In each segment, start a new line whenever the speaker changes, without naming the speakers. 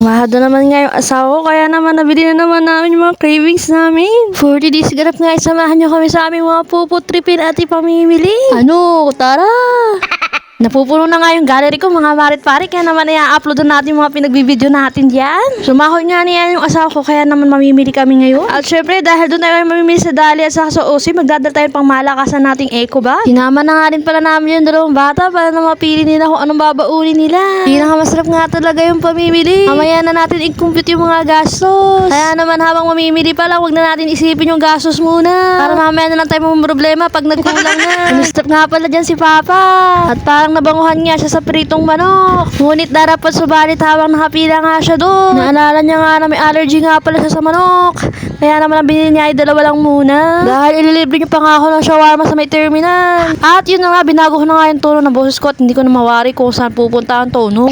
Mahado naman nga yung asawa ko, kaya naman nabili na naman namin yung mga cravings namin. 40 days ganap nga, isamahan nyo kami sa aming mga puputripin at ipamimili. Ano? Tara! Napupuno na nga yung gallery ko, mga marit-pari, kaya naman i-upload na natin yung mga pinagbibideo natin diyan. Sumahod nga niya yung asawa ko, kaya naman mamimili kami ngayon. At syempre, dahil doon tayo mamimili sa Dali at sa OC, magdadala tayo pang malakasan nating eco ba? Sinama na nga rin pala namin yung dalawang bata para na mapili nila kung anong babaunin nila. Pinakamasarap nga talaga yung pamimili. Mamaya na natin i-compute yung mga gastos. Kaya naman habang mamimili pala, wag na natin isipin yung gastos muna. Para mamaya na lang tayo problema pag nagkulang na. Umistap nga pala dyan si Papa. At parang nabanguhan nga siya sa pritong manok. Ngunit darapat subalit habang nakapila nga siya doon. Naalala niya nga na may allergy nga pala siya sa manok. Kaya naman ang binili niya ay dalawa lang muna. Dahil ililibre niya pa nga ako ng shawarma sa may terminal. At yun na nga, binago ko na nga yung tono ng boses ko at hindi ko na mawari kung saan pupunta ang tono.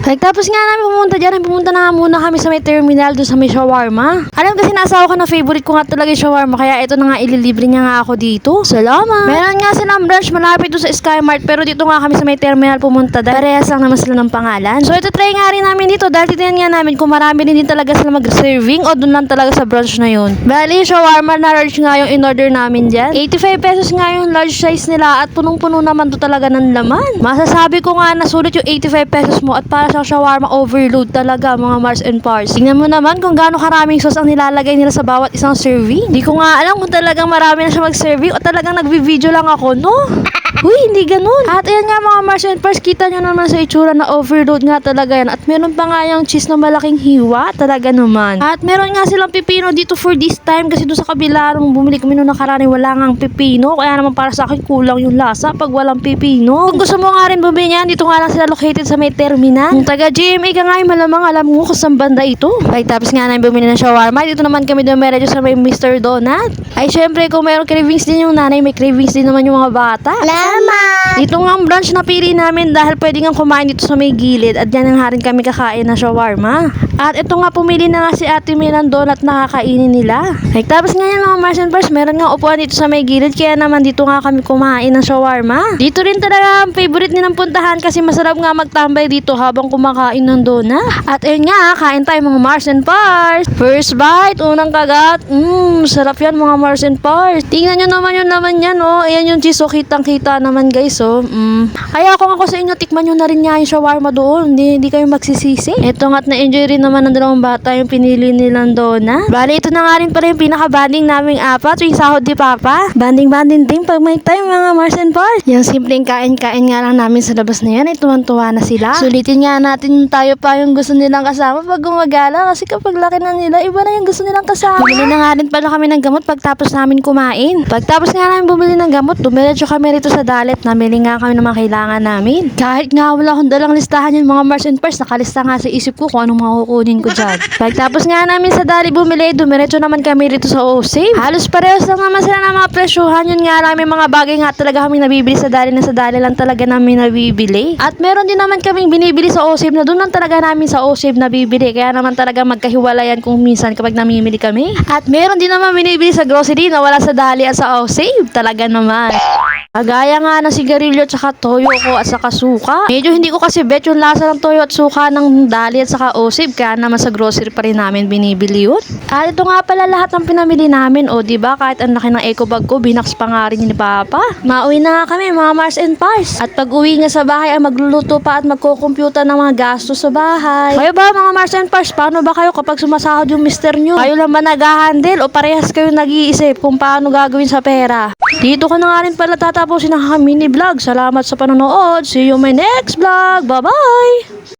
Tapos nga namin pumunta dyan, pumunta na nga muna kami sa may terminal doon sa may shawarma. Alam kasi nasawa ko na favorite ko nga talaga yung shawarma, kaya ito na nga ililibre niya nga ako dito. Salamat! Meron nga silang branch malapit doon sa Skymart, pero dito nga kami sa may terminal pumunta dahil parehas lang naman sila ng pangalan. So ito try nga rin namin dito dahil titignan nga namin kung marami din talaga sila mag-serving o doon lang talaga sa branch na yun. Bali, shawarma na large nga yung in-order namin dyan. 85 pesos nga yung large size nila at punong-puno naman to talaga ng laman. Masasabi ko nga na sulit yung 85 pesos mo at para sa shawarma overload talaga mga Mars and Pars. Tingnan mo naman kung gaano karaming sauce ang nilalagay nila sa bawat isang serving. Di ko nga alam kung talagang marami na siya mag-serving o talagang nagbi-video lang ako, no? Uy, hindi ganun. At ayan nga mga Mars and Pars, kita nyo naman sa itsura na overload nga talaga yan. At meron pa nga yung cheese na malaking hiwa, talaga naman. At meron nga silang pipino dito for this time kasi doon sa kabila nung bumili kami nung nakaraan wala ngang pipino. Kaya naman para sa akin kulang yung lasa pag walang pipino. Kung gusto mo nga rin bumili yan, dito nga lang sila located sa may terminal. Kung taga GMA ka nga ay malamang alam mo kung saan banda ito. Tapos nga namin bumili ng shawarma. Dito naman kami dumiretso sa may Mr. Donut. Ay syempre kung mayroong cravings din yung nanay, may cravings din naman yung mga bata. Dito nga ang brunch na pili namin dahil pwede nga kumain dito sa may gilid at yan nga rin kami kakain na shawarma. At ito nga pumili na nga si Ate May ng donut na kakainin nila. Tapos nga yan mga Mars and Pars, meron nga upuan dito sa may gilid kaya naman dito nga kami kumain ng shawarma. Dito rin talaga ang favorite nilang puntahan kasi masarap nga magtambay dito habang kumakain ng donut. At ayun nga, kain tayo mga Mars and Pars. First bite, unang kagat. Sarap yan mga Mars and Pars. Tingnan nyo naman yung naman yan, oh. Ayan yung cheese, oh, kitang-kita naman guys, oh. Kaya kung ako sa inyo, tikman nyo na rin nga yung shawarma doon. Hindi kayo magsisisi. Ito nga't na-enjoy rin naman ng dalawang bata yung pinili nilang donut. Bali, ito na nga rin pala yung pinaka-banding naming apat. Yung sahod di Papa. Banding-banding din pag may time mga Mars and Pars. Yung simpleng kain-kain nga lang namin sa labas na yan, ay tuwan-tuwa na sila. Sulitin nga natin yung tayo pa yung gusto nilang kasama pag gumagala. Kasi kapag laki na nila, iba na yung gusto nilang kasama. Bumili na nga rin pala kami ng gamot pagtapos namin kumain. Pagtapos nga namin bumili ng gamot, dumiretso kami rito sa Dalet. Namili nga kami ng mga kailangan namin. Kahit nga wala akong dalang listahan yung mga Mars and Pars, nakalista nga sa isip ko kung anong mga kukunin ko dyan. Pagtapos nga namin sa Dalet bumili, dumiretso naman kami rito sa OSave. Halos parehas lang naman sila ng mga presyuhan. Yun nga lang, may mga bagay nga talaga kami nabibili sa Dalet na sa Dalet lang talaga namin nabibili. At meron din naman kaming binibili sa OSave na doon lang talaga namin sa OSave nabibili. Kaya naman talaga magkahiwalayan kung minsan kapag namimili kami. At meron din naman binibili sa grocery na wala sa Dalet at sa OSave. Talaga naman. Kagaya nga ng sigarilyo at saka toyo ko at saka suka. Medyo hindi ko kasi bet yung lasa ng toyo at suka ng Dali at saka OSave, kaya naman sa grocery pa rin namin binibili yun. At ito nga pala lahat ng pinamili namin, o diba kahit ang laki ng eco bag ko, binaks pa nga rin ni Papa. Mauwi na nga kami mga Mars and Pars. At pag uwi nga sa bahay ay magluluto pa at magkukumpyuta ng mga gastos sa bahay. Kayo ba mga Mars and Pars, paano ba kayo kapag sumasahod yung mister nyo? Kayo lang ba nag-handle o parehas kayo nag-iisip kung paano gagawin sa pera? Dito ko na nga rin pala tatapusin ang mini vlog. Salamat sa panonood. See you my next vlog. Bye-bye!